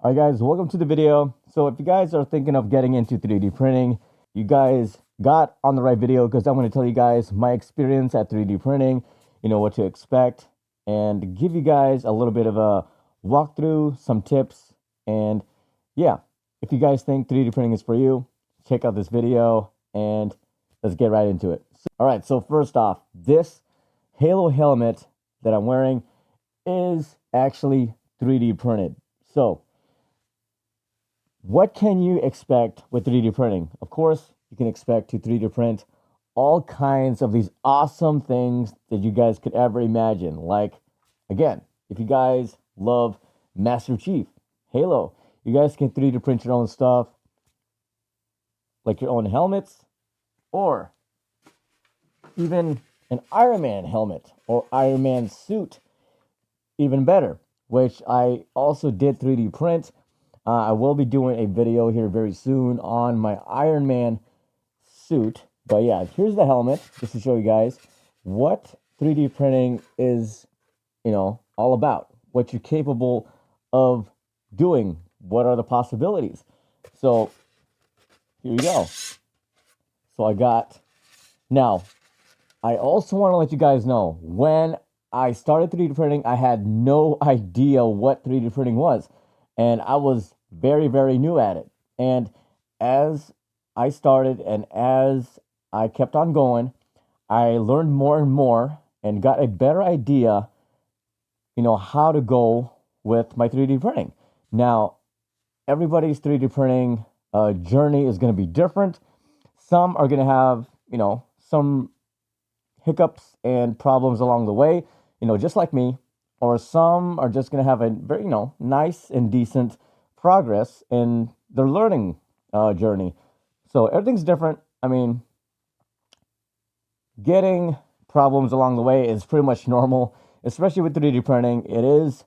All right, guys, welcome to the video. So if you guys are thinking of getting into 3D printing, you guys got on the right video because I'm going to tell you guys my experience at 3D printing, what to expect, and give you guys a little bit of a walkthrough, some tips. And yeah, if you guys think 3D printing is for you, check out this video and let's get right into it. All right, so first off, this Halo helmet that I'm wearing is actually 3D printed. So what can you expect with 3D printing? Of course, you can expect to 3D print all kinds of these awesome things that you guys could ever imagine. Like, again, if you guys love Master Chief, Halo, you guys can 3D print your own stuff, like your own helmets, or even an Iron Man helmet or Iron Man suit, even better, which I also did 3D print. I will be doing a video here very soon on my Iron Man suit. But yeah, here's the helmet just to show you guys what 3D printing is, all about, what you're capable of doing, what are the possibilities. So here you go. So now, I also want to let you guys know, when I started 3D printing, I had no idea what 3D printing was. And I was very, very new at it. And as I started and as I kept on going, I learned more and more and got a better idea, how to go with my 3D printing. Now, everybody's 3D printing journey is going to be different. Some are going to have, some hiccups and problems along the way, just like me. Or some are just going to have a very, nice and decent progress in their learning journey. So everything's different. I mean, getting problems along the way is pretty much normal, especially with 3D printing. It is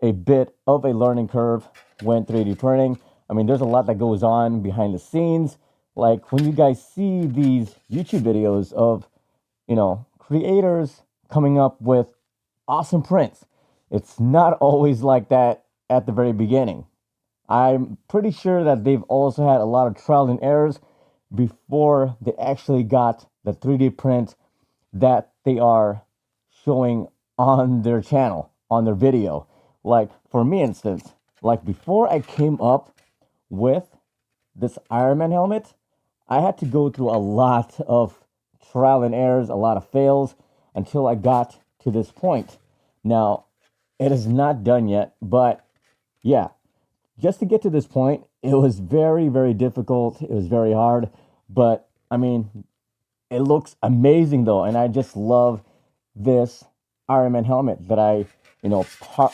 a bit of a learning curve when 3D printing. I mean, there's a lot that goes on behind the scenes. Like when you guys see these YouTube videos of, creators coming up with awesome prints, it's not always like that at the very beginning. I'm pretty sure that they've also had a lot of trial and errors before they actually got the 3D print that they are showing on their channel, on their video. Like for me, instance, like before I came up with this Iron Man helmet, I had to go through a lot of trial and errors, a lot of fails until I got to this point. Now, it is not done yet, but yeah, just to get to this point, it was very, very difficult. It was very hard, but I mean, it looks amazing though, and I just love this Iron Man helmet that I,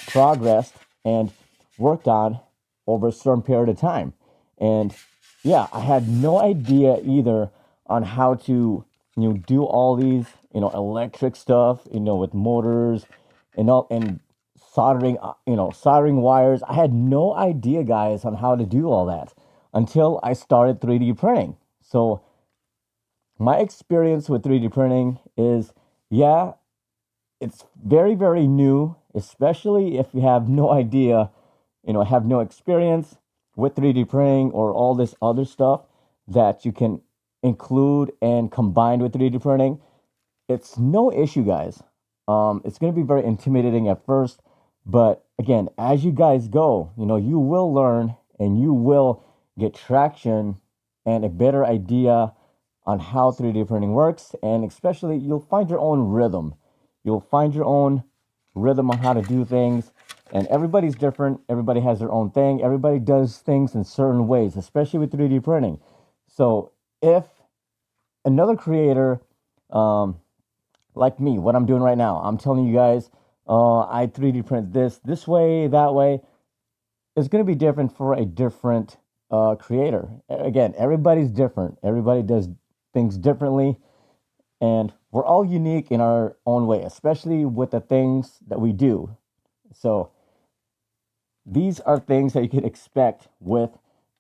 progressed and worked on over a certain period of time. And yeah, I had no idea either on how to, do all these, electric stuff, with motors and all, and soldering, soldering wires. I had no idea, guys, on how to do all that until I started 3D printing. So my experience with 3D printing is, yeah, it's very, very new, especially if you have no idea, have no experience with 3D printing or all this other stuff that you can include and combine with 3D printing. It's no issue, guys. It's going to be very intimidating at first, but again, as you guys go, you will learn and you will get traction and a better idea on how 3D printing works. And especially, you'll find your own rhythm. You'll find your own rhythm on how to do things. And everybody's different. Everybody has their own thing. Everybody does things in certain ways, especially with 3D printing. So if another creator, like me, what I'm doing right now, I'm telling you guys, I 3D print this way, that way. It's going to be different for a different creator. Again, everybody's different. Everybody does things differently. And we're all unique in our own way, especially with the things that we do. So these are things that you can expect with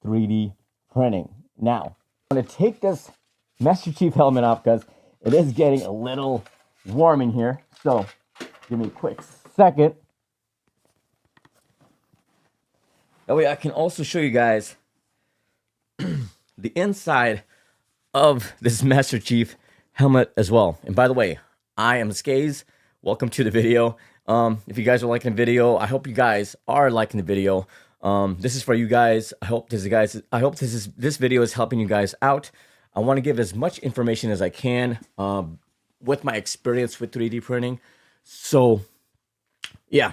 3D printing. Now, I'm going to take this Master Chief helmet off because it is getting a little warm in here. So give me a quick second. That way I can also show you guys the inside of this Master Chief helmet as well. And by the way, I am Skaze. Welcome to the video. If you guys are liking the video, I hope you guys are liking the video. This is for you guys. I hope this video is helping you guys out. I want to give as much information as I can with my experience with 3D printing. So yeah.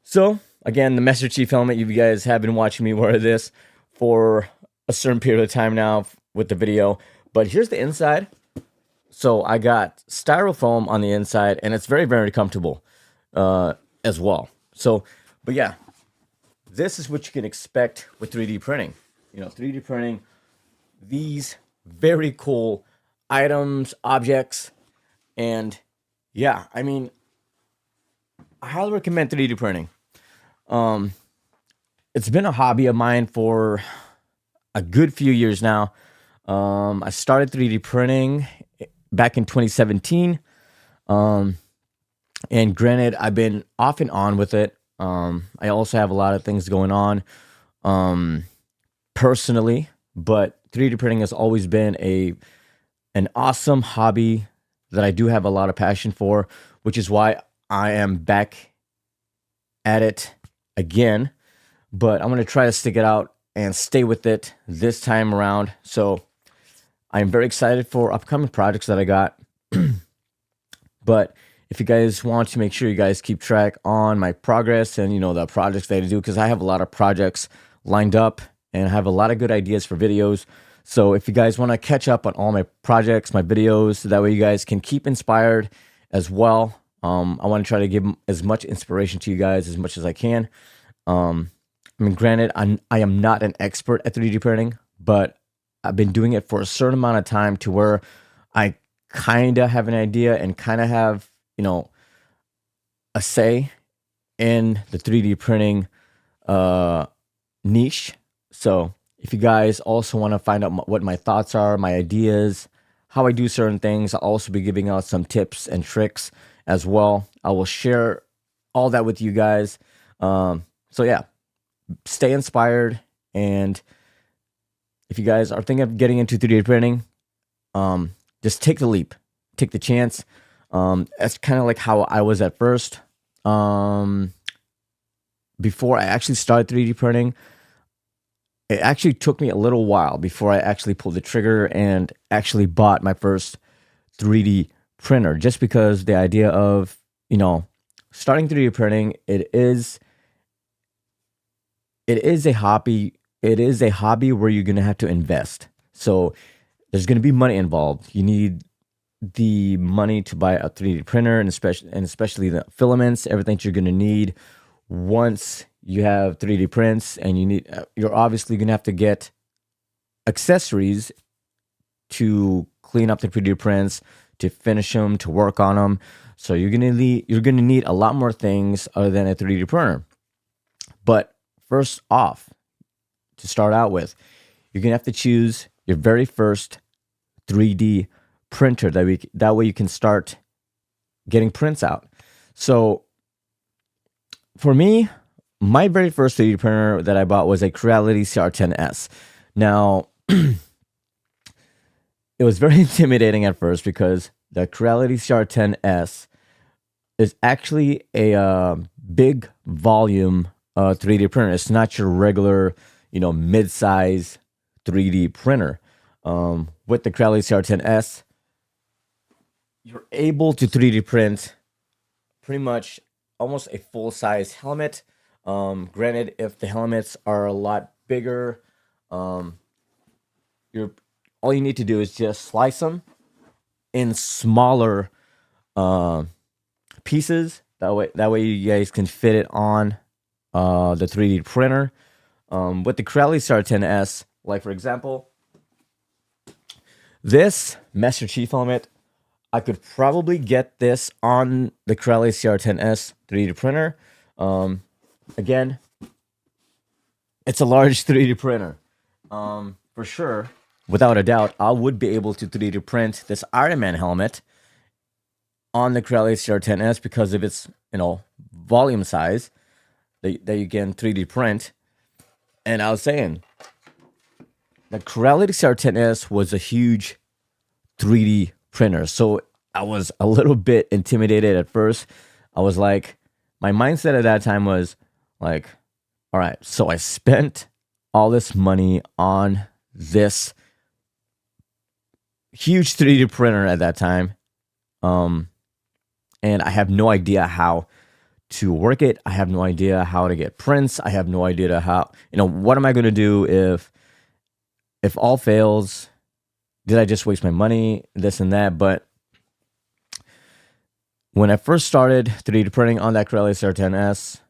So again, the Master Chief helmet, you guys have been watching me wear this for a certain period of time now with the video. But here's the inside. So I got styrofoam on the inside, and it's very, very comfortable as well. So, but yeah, this is what you can expect with 3D printing. 3D printing these very cool items, objects, and yeah, I mean, I highly recommend 3D printing. It's been a hobby of mine for a good few years now. I started 3D printing back in 2017. And granted, I've been off and on with it. I also have a lot of things going on personally, but 3D printing has always been an awesome hobby that I do have a lot of passion for, which is why I am back at it again. But I'm going to try to stick it out and stay with it this time around. So I'm very excited for upcoming projects that I got. But if you guys want to make sure you guys keep track on my progress and, the projects that I do, because I have a lot of projects lined up and I have a lot of good ideas for videos. So if you guys want to catch up on all my projects, my videos, so that way you guys can keep inspired as well. I want to try to give as much inspiration to you guys as much as I can. I mean, granted, I am not an expert at 3D printing, but I've been doing it for a certain amount of time to where I kind of have an idea and kind of have, a say in the 3D printing niche. So if you guys also want to find out what my thoughts are, my ideas, how I do certain things, I'll also be giving out some tips and tricks as well. I will share all that with you guys. So yeah, stay inspired. And if you guys are thinking of getting into 3D printing, just take the leap, take the chance. That's kind of like how I was at first. Before I actually started 3D printing, it actually took me a little while before I actually pulled the trigger and actually bought my first 3D printer, just because the idea of, starting 3D printing, it is a hobby. It is a hobby where you're going to have to invest. So there's going to be money involved. You need the money to buy a 3D printer, and especially the filaments, everything you're going to need once you have 3D prints. And you're obviously going to have to get accessories to clean up the 3D prints, to finish them, to work on them. So you're going to need a lot more things other than a 3D printer. But first off, to start out with, you're going to have to choose your very first 3D printer. That way you can start getting prints out. So for me, my very first 3D printer that I bought was a Creality CR10S. Now, it was very intimidating at first because the Creality CR10S is actually a big volume 3D printer. It's not your regular, mid-size 3D printer. With the Creality CR10S, you're able to 3D print pretty much almost a full-size helmet. Granted, if the helmets are a lot bigger, all you need to do is just slice them in smaller pieces. That way you guys can fit it on the 3D printer. With the Creality CR10S, like for example, this Master Chief helmet, I could probably get this on the Creality CR10S 3D printer. Again, it's a large 3D printer. For sure, without a doubt, I would be able to 3D print this Iron Man helmet on the Creality CR10S because of its, volume size that you can 3D print. And I was saying, the Creality CR10S was a huge 3D printer. So I was a little bit intimidated at first. I was like, my mindset at that time was like, all right, so I spent all this money on this huge 3D printer at that time. And I have no idea how to work it. I have no idea how to get prints. I have no idea how, what am I going to do if all fails? Did I just waste my money? This and that. But when I first started 3D printing on that Creality CR10S,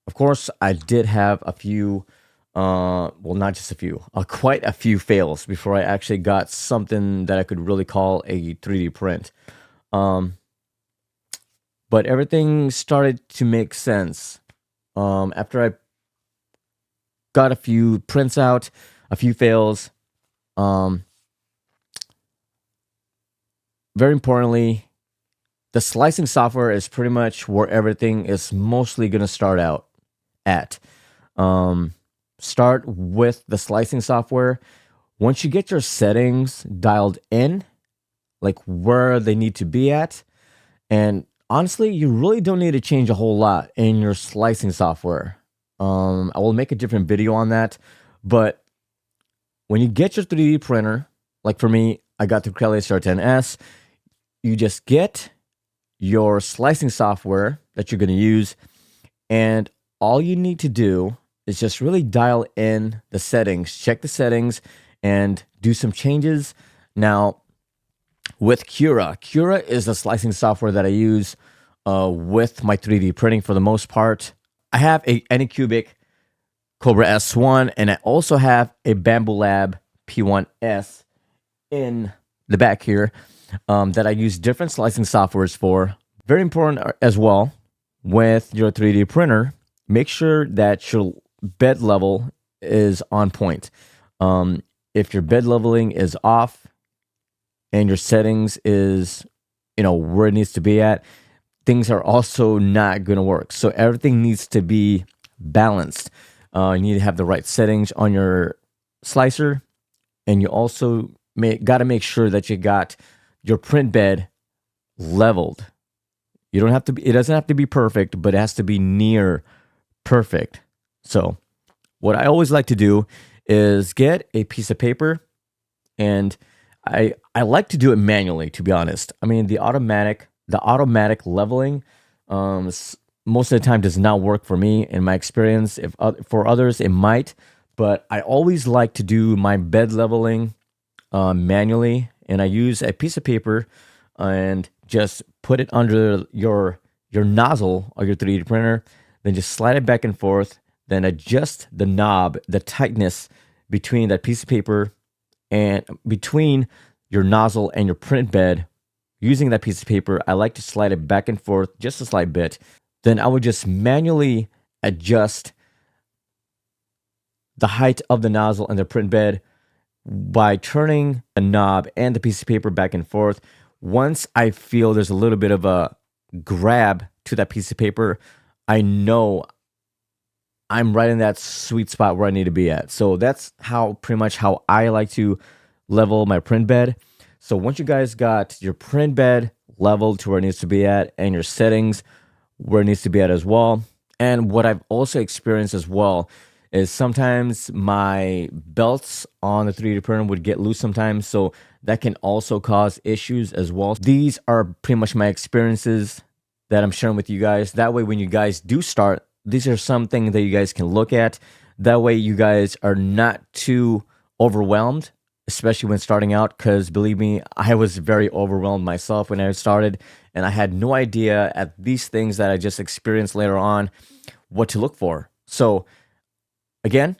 of course, I did have a few, well, not just a few, quite a few fails before I actually got something that I could really call a 3D print. But everything started to make sense after I got a few prints out, a few fails. Very importantly, the slicing software is pretty much where everything is mostly going to start out at. Start with the slicing software. Once you get your settings dialed in, like where they need to be at, and honestly, you really don't need to change a whole lot in your slicing software. I will make a different video on that, but when you get your 3D printer, like for me, I got the Creality CR10S, you just get your slicing software that you're going to use, and all you need to do is just really dial in the settings, check the settings, and do some changes. Now, with Cura is the slicing software that I use with my 3D printing for the most part. I have a Anycubic Cobra S1, and I also have a Bamboo Lab P1S in the back here that I use different slicing softwares for. Very important as well with your 3D printer, make sure that your bed level is on point. If your bed leveling is off and your settings is, where it needs to be at, things are also not going to work. So everything needs to be balanced. You need to have the right settings on your slicer, and you also got to make sure that you got your print bed leveled. You don't have to be, it doesn't have to be perfect, but it has to be near perfect. So what I always like to do is get a piece of paper, and I like to do it manually, to be honest. I mean, the automatic leveling most of the time does not work for me in my experience. If for others it might, but I always like to do my bed leveling manually, and I use a piece of paper and just put it under your nozzle of your 3D printer, then just slide it back and forth, then adjust the knob, the tightness between that piece of paper and between your nozzle and your print bed. Using that piece of paper, I like to slide it back and forth just a slight bit. Then I would just manually adjust the height of the nozzle and the print bed by turning the knob and the piece of paper back and forth. Once I feel there's a little bit of a grab to that piece of paper, I know I'm right in that sweet spot where I need to be at. So that's pretty much how I like to level my print bed. So once you guys got your print bed leveled to where it needs to be at, and your settings where it needs to be at as well, and what I've also experienced as well is sometimes my belts on the 3D printer would get loose sometimes, so that can also cause issues as well. These are pretty much my experiences that I'm sharing with you guys. That way, when you guys do start, these are something that you guys can look at. That way, you guys are not too overwhelmed, especially when starting out, because believe me, I was very overwhelmed myself when I started, and I had no idea at these things that I just experienced later on what to look for. So again,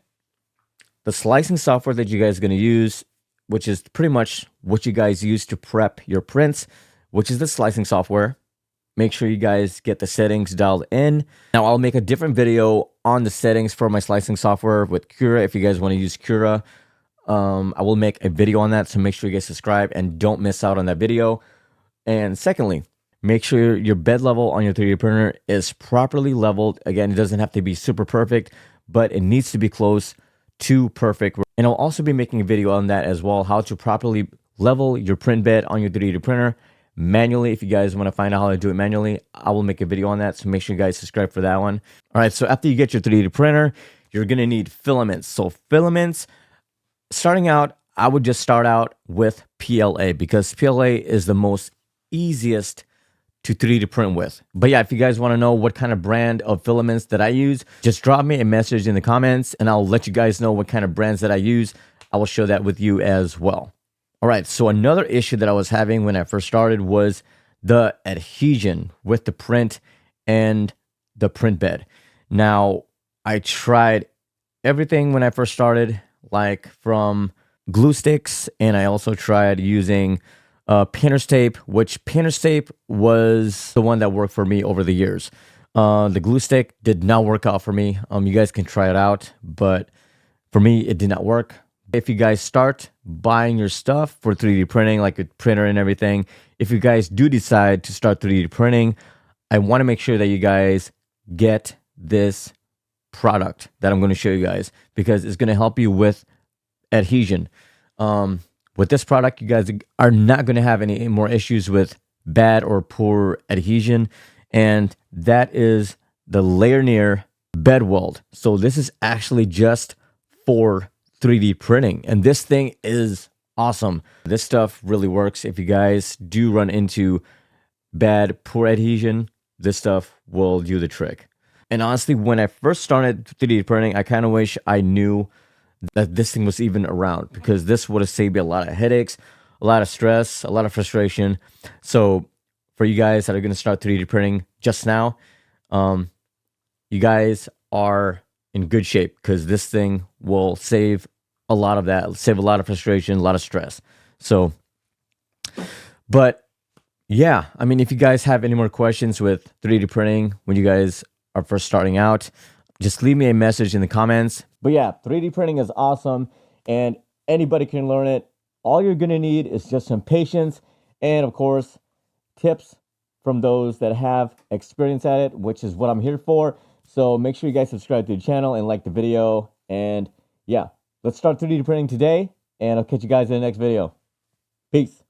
the slicing software that you guys are going to use, which is pretty much what you guys use to prep your prints, which is the slicing software. Make sure you guys get the settings dialed in. Now, I'll make a different video on the settings for my slicing software with Cura. If you guys want to use Cura, I will make a video on that, so make sure you guys subscribe and don't miss out on that video. And secondly, make sure your bed level on your 3D printer is properly leveled. Again, it doesn't have to be super perfect, but it needs to be close too perfect. And I'll also be making a video on that as well, how to properly level your print bed on your 3D printer manually. If you guys want to find out how to do it manually, I will make a video on that, so make sure you guys subscribe for that one. All right, so after you get your 3D printer, you're going to need filaments. So filaments, starting out, I would just start out with PLA, because PLA is the most easiest to 3D print with. But yeah, if you guys want to know what kind of brand of filaments that I use, just drop me a message in the comments and I'll let you guys know what kind of brands that I use. I will share that with you as well. All right, so another issue that I was having when I first started was the adhesion with the print and the print bed. Now, I tried everything when I first started, like from glue sticks, and I also tried using painter's tape, which painter's tape was the one that worked for me over the years. The glue stick did not work out for me. You guys can try it out, but for me, it did not work. If you guys start buying your stuff for 3D printing, like a printer and everything, if you guys do decide to start 3D printing, I want to make sure that you guys get this product that I'm going to show you guys, because it's going to help you with adhesion. With this product, you guys are not going to have any more issues with bad or poor adhesion, and that is the Layer Bed Weld. So this is actually just for 3D printing, and this thing is awesome. This stuff really works. If you guys do run into bad, poor adhesion, this stuff will do the trick. And honestly, when I first started 3D printing, I kind of wish I knew that this thing was even around, because this would have saved me a lot of headaches, a lot of stress, a lot of frustration. So for you guys that are going to start 3D printing just now, you guys are in good shape, because this thing will save a lot of that, save a lot of frustration, a lot of stress. So, but yeah, I mean, if you guys have any more questions with 3D printing when you guys are first starting out, just leave me a message in the comments. But yeah, 3D printing is awesome and anybody can learn it. All you're going to need is just some patience and, of course, tips from those that have experience at it, which is what I'm here for. So make sure you guys subscribe to the channel and like the video. And yeah, let's start 3D printing today, and I'll catch you guys in the next video. Peace.